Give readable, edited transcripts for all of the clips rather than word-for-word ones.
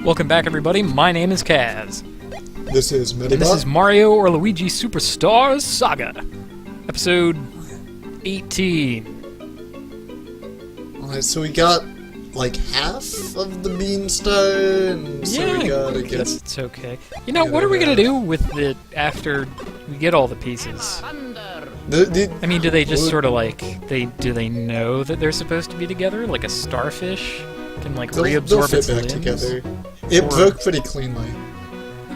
Welcome back, everybody. My name is Kaz. This is Medibot. And this is Mario or Luigi Superstar Saga. Episode 18. Alright, so we got like half of the beanstalk, so we gotta get... It's okay. You know, what are we gonna do with it after we get all the pieces? I mean, do they just sort of like, do they know that they're supposed to be together? Like a starfish can like reabsorb its limbs? Together. It broke pretty cleanly.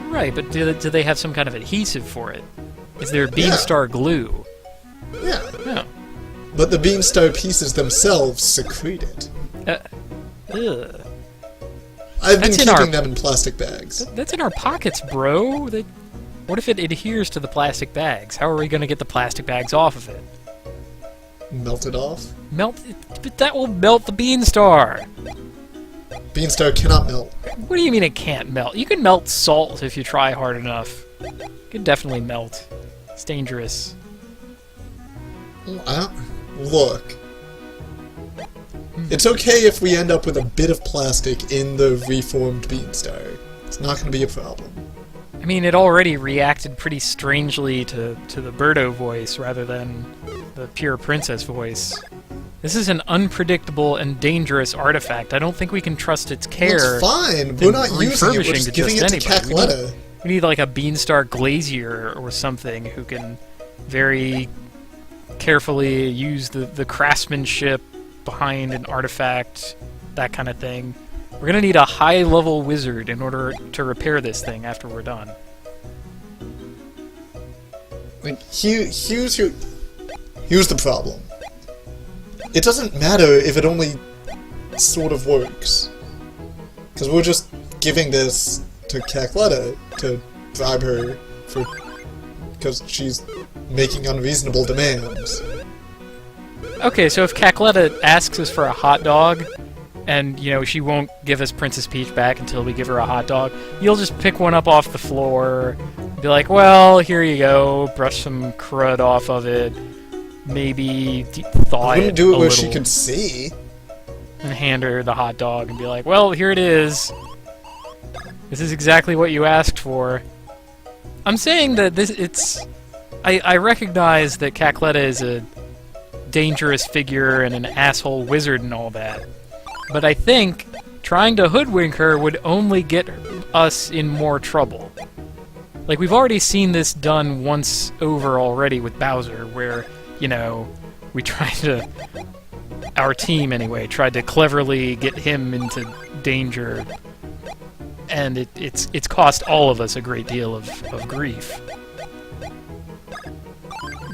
Right, but do they have some kind of adhesive for it? Is there beanstar glue? Yeah. Oh. But the beanstar pieces themselves secrete it. Ugh. I've been keeping them in plastic bags. That's in our pockets, bro. What if it adheres to the plastic bags? How are we going to get the plastic bags off of it? Melt it off? But that will melt the beanstar. Beanstar cannot melt. What do you mean it can't melt? You can melt salt if you try hard enough. It can definitely melt. It's dangerous. Look. It's okay if we end up with a bit of plastic in the reformed beanstar. It's not going to be a problem. I mean, it already reacted pretty strangely to the Birdo voice rather than the pure princess voice. This is an unpredictable and dangerous artifact. I don't think we can trust its care. Well, it's fine. We're not using it. We're just giving it to Cackletta. We need like a beanstar glazier or something who can very carefully use the craftsmanship behind an artifact, that kind of thing. We're gonna need a high-level wizard in order to repair this thing after we're done. Like, here's the problem. It doesn't matter if it only sort of works. Because we're just giving this to Cackletta to bribe her for... because she's making unreasonable demands. Okay, so if Cackletta asks us for a hot dog, and, you know, she won't give us Princess Peach back until we give her a hot dog, you'll just pick one up off the floor, be like, well, here you go, brush some crud off of it, maybe thaw it wouldn't do it a where little, she could see. and hand her the hot dog and be like, well, here it is. This is exactly what you asked for. I'm saying that I recognize that Cackletta is a dangerous figure and an asshole wizard and all that. But I think trying to hoodwink her would only get us in more trouble. Like, we've already seen this done once over already with Bowser, where, you know, we tried to... our team, anyway, tried to cleverly get him into danger, and it's cost all of us a great deal of grief.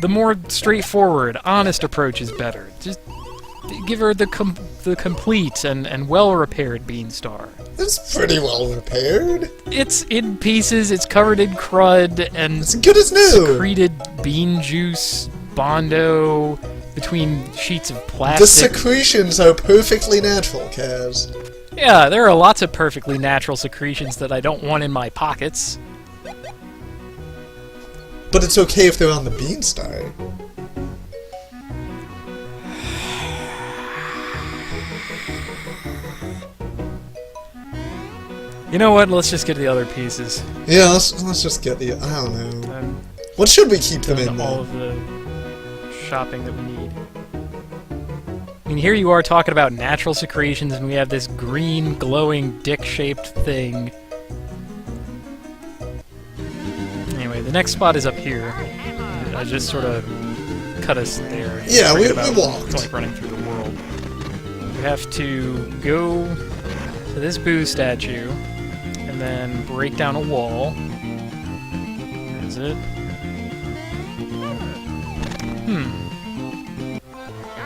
The more straightforward, honest approach is better. Just give her the complete and well-repaired beanstar. It's pretty well repaired. It's in pieces, it's covered in crud, and it's good as new. Secreted bean juice, Bondo, between sheets of plastic. The secretions are perfectly natural, Kaz. Yeah, there are lots of perfectly natural secretions that I don't want in my pockets. But it's okay if they're on the beanstar. You know what? Let's just get the other pieces. Yeah, let's just get the... I don't know. What should we keep them in, all of the shopping that we need. I mean, here you are talking about natural secretions, and we have this green, glowing, dick-shaped thing. Anyway, the next spot is up here. I just sort of cut us there. Yeah, we walked. It's like running through the world. We have to go to this Boo statue, and then break down a wall. Where is it?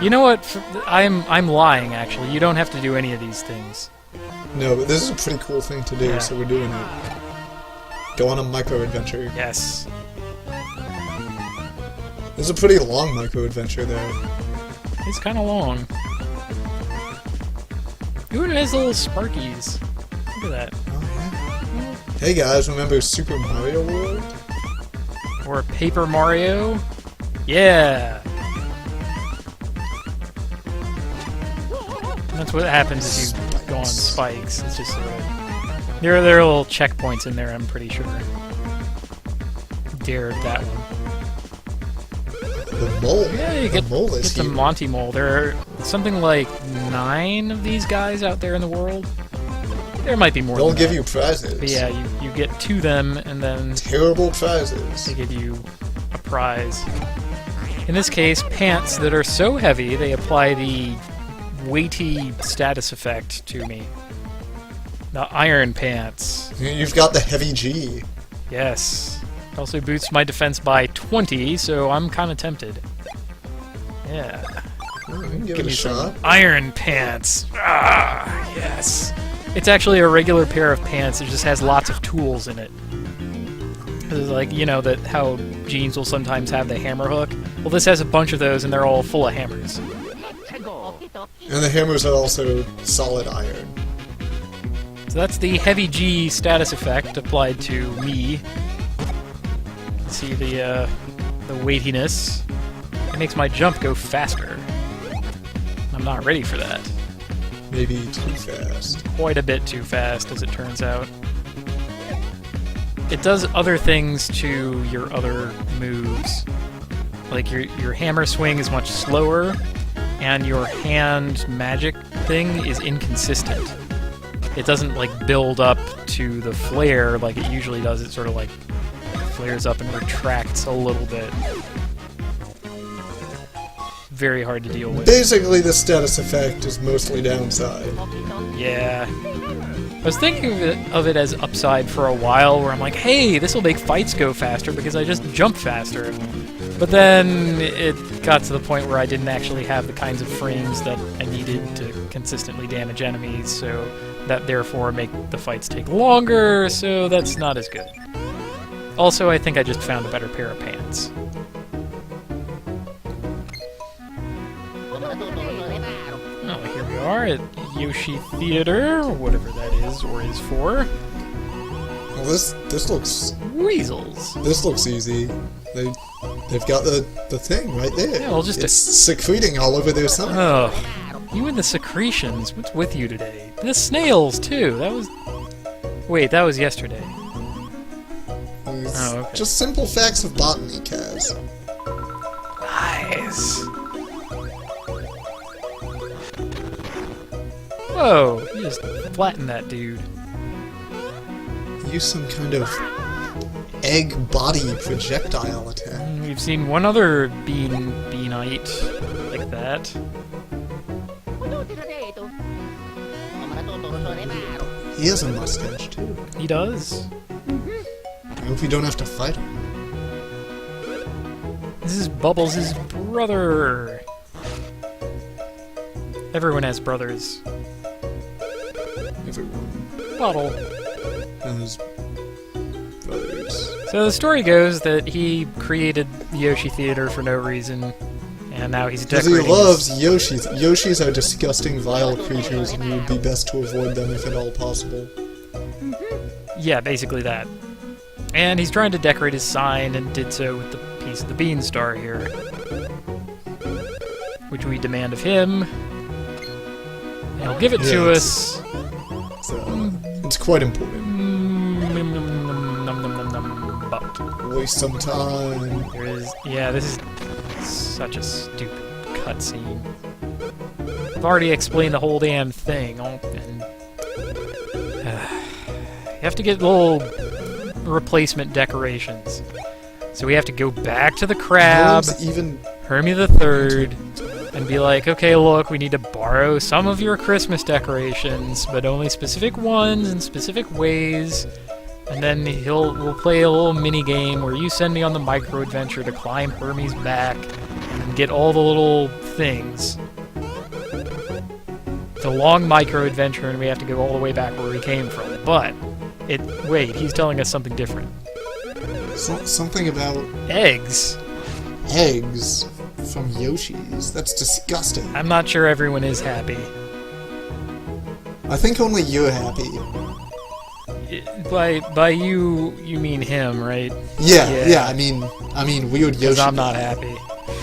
You know what? I'm lying, actually. You don't have to do any of these things. No, but this is a pretty cool thing to do, so we're doing it. Go on a micro-adventure. Yes. It's a pretty long micro-adventure, though. It's kind of long. Ooh, it has little sparkies. Look at that. Oh, yeah. Hey guys, remember Super Mario World? Or Paper Mario? Yeah! That's what happens if you go on spikes. It's just sort of There are little checkpoints in there, I'm pretty sure. Dared that one. The mole? Yeah, you get is the here. Monty Mole. There are something like 9 of these guys out there in the world. There might be more They'll than give that. you prizes. But yeah, you get to them, and then Terrible prizes. they give you a prize. In this case, pants that are so heavy, they apply the weighty status effect to me. The iron pants. You've got the heavy G. Yes. It also boosts my defense by 20, so I'm kind of tempted. Yeah. Oh, you can give it Give a me shot. some iron pants. Ah, yes. It's actually a regular pair of pants. It just has lots of tools in it. It's like, you know, that how jeans will sometimes have the hammer hook? Well, this has a bunch of those, and they're all full of hammers. And the hammers are also solid iron. So that's the heavy G status effect applied to me. See the weightiness. It makes my jump go faster. I'm not ready for that. Maybe too fast. Quite a bit too fast, as it turns out. It does other things to your other moves. Like your hammer swing is much slower, and your hand magic thing is inconsistent. It doesn't like build up to the flare like it usually does. It sort of like flares up and retracts a little bit. Very hard to deal with. Basically, the status effect is mostly downside. Yeah. I was thinking of it as upside for a while, where I'm like, hey, this will make fights go faster because I just jump faster. But then it got to the point where I didn't actually have the kinds of frames that I needed to consistently damage enemies, so that therefore make the fights take longer, so that's not as good. Also, I think I just found a better pair of pants. Oh, here we are at Yoshi Theater, whatever that is or is for. Well, this looks easy. They've got the thing right there. Yeah, well, just it's secreting all over their side. Oh, you and the secretions. What's with you today? The snails too. Wait, that was yesterday. It's Oh, okay. just simple facts of botany, Kaz. Nice. Whoa! You just flattened that dude. Use some kind of egg body projectile attack. We've seen one other beanite like that. He has a mustache too. He does. I hope you don't have to fight him. This is Bubbles' brother. Everyone has brothers. Everyone Bottle. has brothers. So the story goes that he created the Yoshi Theater for no reason, and now he's Because decorating. he loves Yoshis. Yoshis are disgusting, vile creatures, and it would be best to avoid them if at all possible. Yeah, basically that. And he's trying to decorate his sign, and did so with the piece of the bean star here, which we demand of him. And he'll give it to Yeah, us. So, it's quite important. But Waste some time. there is, yeah, this is such a stupid cutscene. I've already explained the whole damn thing, and you have to get little replacement decorations. So we have to go back to the crab, Worms even Hermie the Third, and be like, okay, look, we need to borrow some of your Christmas decorations, but only specific ones in specific ways. And then we'll play a little mini game where you send me on the micro adventure to climb Hermie's back and get all the little things. It's a long micro adventure, and we have to go all the way back where we came from. But wait, he's telling us something different. something about Eggs. eggs from Yoshi's. That's disgusting. I'm not sure everyone is happy. I think only you're happy. By you mean him, right? Yeah. I mean, weird Because Yoshi. I'm not happy.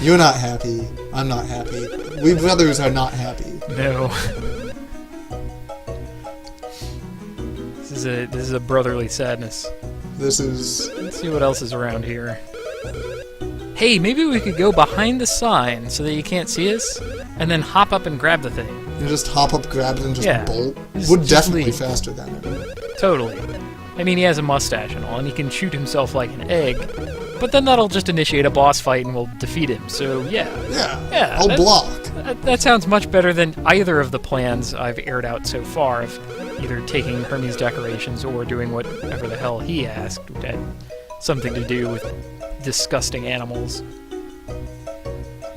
You're not happy. I'm not happy. We brothers are not happy. No. This is a brotherly sadness. This is... Let's see what else is around here. Hey, maybe we could go behind the sign so that you can't see us, and then hop up and grab the thing. You just hop up, grab it, and just Yeah. bolt? Just- Would just definitely leave. faster than it. Totally. I mean, he has a mustache and all, and he can shoot himself like an egg, but then that'll just initiate a boss fight and we'll defeat him, so yeah. Yeah, I'll block. That sounds much better than either of the plans I've aired out so far, of either taking Hermes decorations or doing whatever the hell he asked, which had something to do with disgusting animals.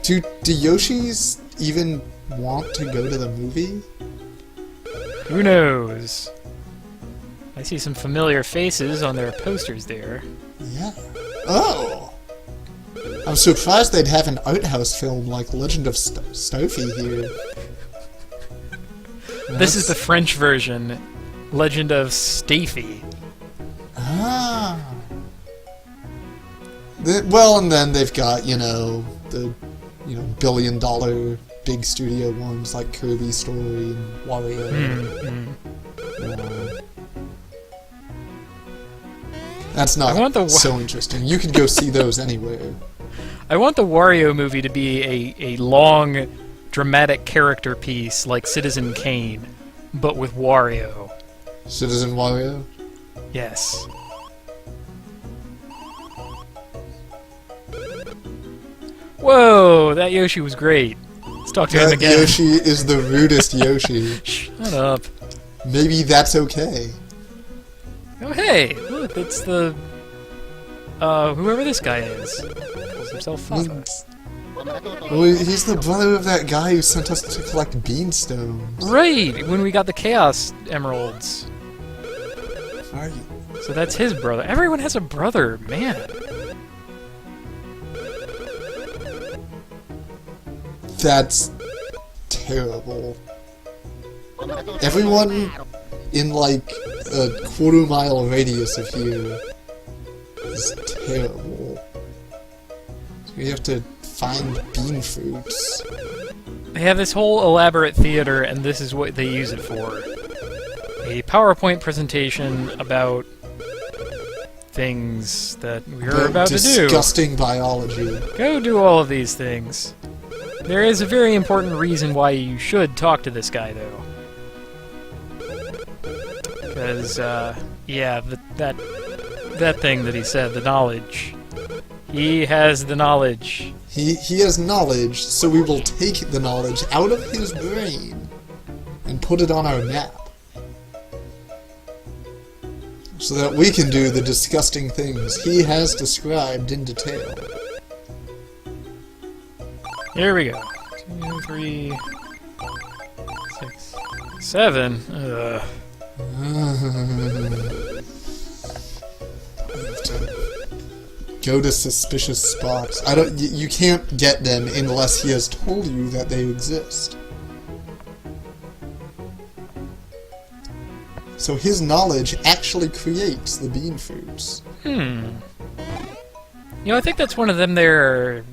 Do Yoshis even want to go to the movie? Who knows? I see some familiar faces on their posters there. Yeah. Oh! I'm surprised they'd have an art house film like Legend of Stofy here. This is the French version, Legend of Stafy. Ah. Well, and then they've got, the billion-dollar big studio ones like Kirby Story and Wario. That's not so interesting. You could go see those anywhere. I want the Wario movie to be a long, dramatic character piece like Citizen Kane, but with Wario. Citizen Wario? Yes. Whoa, that Yoshi was great. Let's talk to him That again. Yoshi is the rudest Yoshi. Shut up. Maybe that's okay. Oh, hey, look, it's the... whoever this guy is. Calls himself Fafa. Well, he's the brother of that guy who sent us to collect beanstones. Right, when we got the Chaos Emeralds. Right. So that's his brother. Everyone has a brother, man. That's terrible. Everyone in like a quarter-mile radius of here is terrible. So we have to find bean fruits. They have this whole elaborate theater, and this is what they use it for. A PowerPoint presentation about things that we're about to do. Disgusting biology. Go do all of these things. There is a very important reason why you should talk to this guy, though. Because, yeah, that thing that he said, the knowledge. He has the knowledge. He has knowledge, so we will take the knowledge out of his brain and put it on our map. So that we can do the disgusting things he has described in detail. Here we go. 2, 3, 6, 7. Ugh. We have to go to suspicious spots. You can't get them unless he has told you that they exist. So his knowledge actually creates the bean fruits. You know, I think that's one of them there,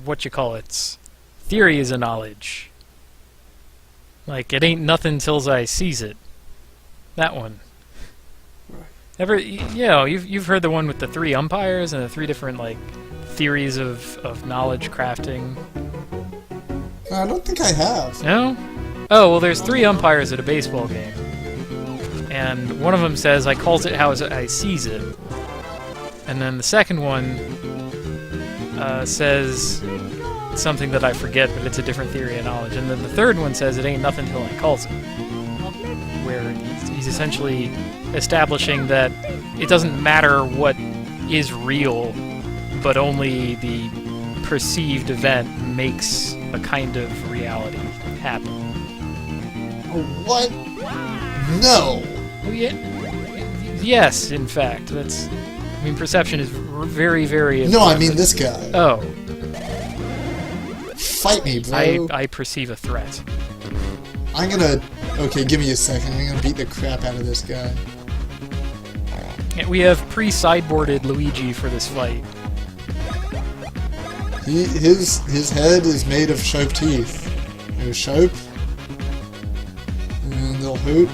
theories of knowledge. Like, it ain't nothing till I sees it. That one. You've heard the one with the 3 umpires and the 3 different, like, theories of knowledge crafting? I don't think I have. No? Oh, well, there's 3 umpires at a baseball game. And one of them says, I calls it how I sees it. And then the second one says something that I forget, but it's a different theory of knowledge. And then the third one says it ain't nothing till I calls it. Where he's essentially establishing that it doesn't matter what is real, but only the perceived event makes a kind of reality happen. Oh, what? No! Oh, yeah. Yes, in fact. Perception is very, very important. No, I mean this guy. Oh. Fight me, bro. I perceive a threat. I'm gonna... Okay, give me a second. I'm gonna beat the crap out of this guy. We have pre-sideboarded Luigi for this fight. His head is made of sharp teeth. They're sharp. And they'll hurt.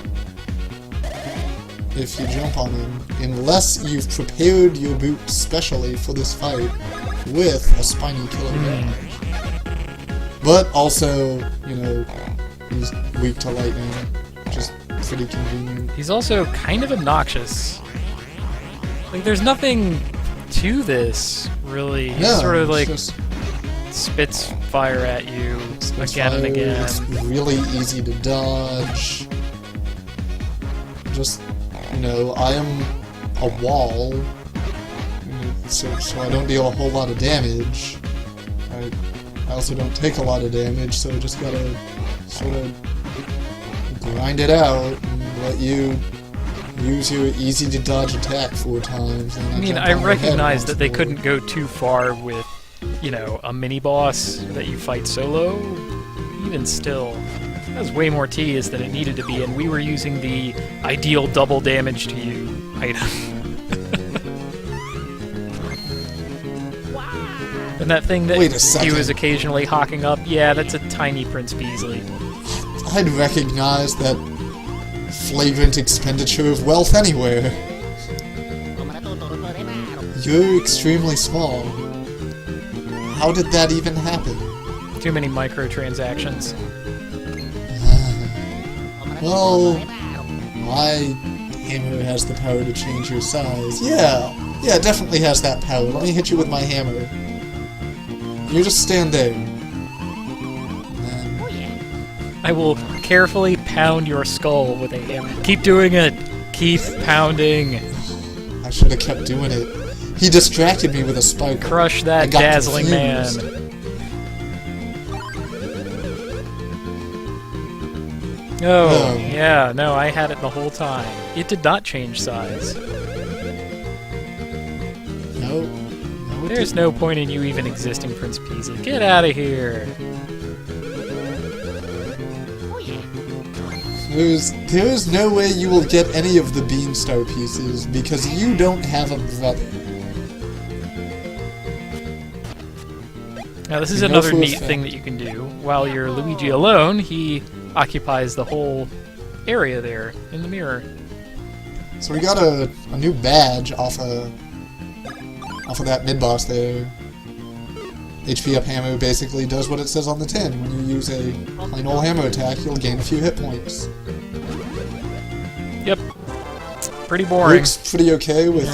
if you jump on him, unless you've prepared your boot specially for this fight with a spiny killer damage. But also, you know, he's weak to lightning, which is pretty convenient. He's also kind of obnoxious. Like, there's nothing to this, really. He sort of, like, spits fire at you again and again. It's really easy to dodge. Just, you know, I am a wall, so I don't deal a whole lot of damage. I also don't take a lot of damage, so I just gotta sort of grind it out and let you use your easy-to-dodge attack 4 times. And I mean, I recognize that they couldn't go too far with, you know, a mini-boss that you fight solo. Even still, that was way more tedious than it needed to be, and we were using the ideal double damage to you item. And that thing that he was occasionally hawking up, yeah, that's a tiny Prince Beasley. I'd recognize that flagrant expenditure of wealth anywhere. You're extremely small. How did that even happen? Too many microtransactions. Well, my hammer has the power to change your size. Yeah, it definitely has that power. Let me hit you with my hammer. You just stand there. I will carefully pound your skull with a hammer. Keep doing it! Keep pounding! I should have kept doing it. He distracted me with a spike. Crush that dazzling confused. man. Oh, yeah, no, I had it the whole time. It did not change size. No. There's no point in you even existing, Prince Beasley. Get out of here! There's no way you will get any of the Beanstar pieces because you don't have a brother. Now this is another neat thing that you can do. While you're Luigi alone, he occupies the whole area there in the mirror. So we got a new badge off of that mid-boss there. HP up hammer basically does what it says on the tin. When you use a plain old hammer attack, you'll gain a few hit points. Yep. Pretty boring. Works pretty okay with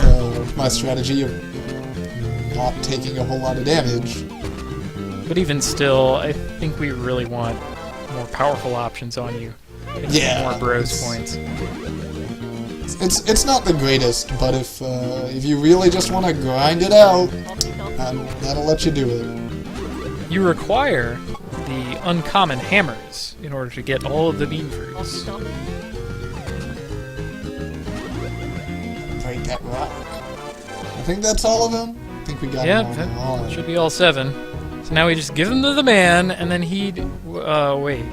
my strategy of not taking a whole lot of damage. But even still, I think we really want more powerful options on you. Yeah. More bros points. It's not the greatest, but if you really just want to grind it out, that'll let you do it. You require the uncommon hammers in order to get all of the bean fruits. Break that rock. I think that's all of them. I think we got them all. That should be all 7. So now we just give them to the man, and then he'd... wait.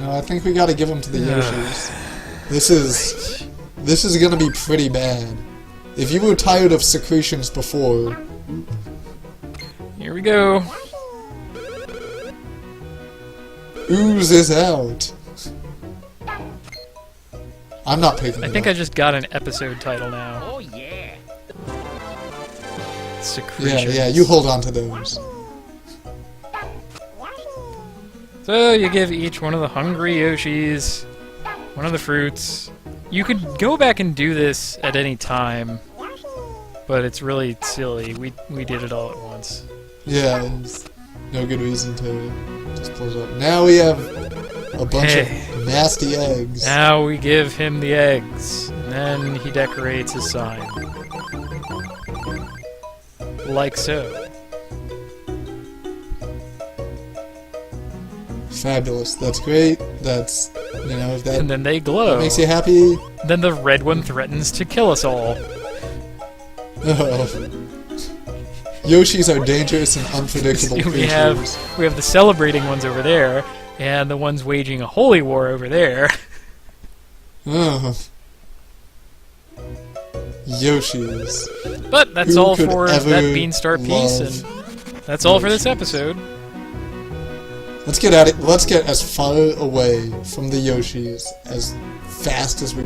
No, I think we gotta give them to the Yoshis. This is gonna be pretty bad. If you were tired of secretions before... Here we go. Ooze is out. I'm not picking it I think up. I just got an episode title now. Oh yeah. Secretions. Yeah, you hold on to those. So you give each one of the hungry Yoshis one of the fruits. You could go back and do this at any time, but it's really silly. We did it all at once. Yeah, there's no good reason to just close up. Now we have a bunch of nasty eggs. Now we give him the eggs, and then he decorates his sign. Like so. Fabulous. That's great. That's, you know, if that And then they glow. makes you happy. Then the red one threatens to kill us all. Oh. Yoshis are dangerous and unpredictable creatures. We have the celebrating ones over there, and the ones waging a holy war over there. Oh. Yoshis. But that's Who all could for ever that Beanstar piece, and that's all for this episode. Let's get at it. Let's get as far away from the Yoshis as fast as we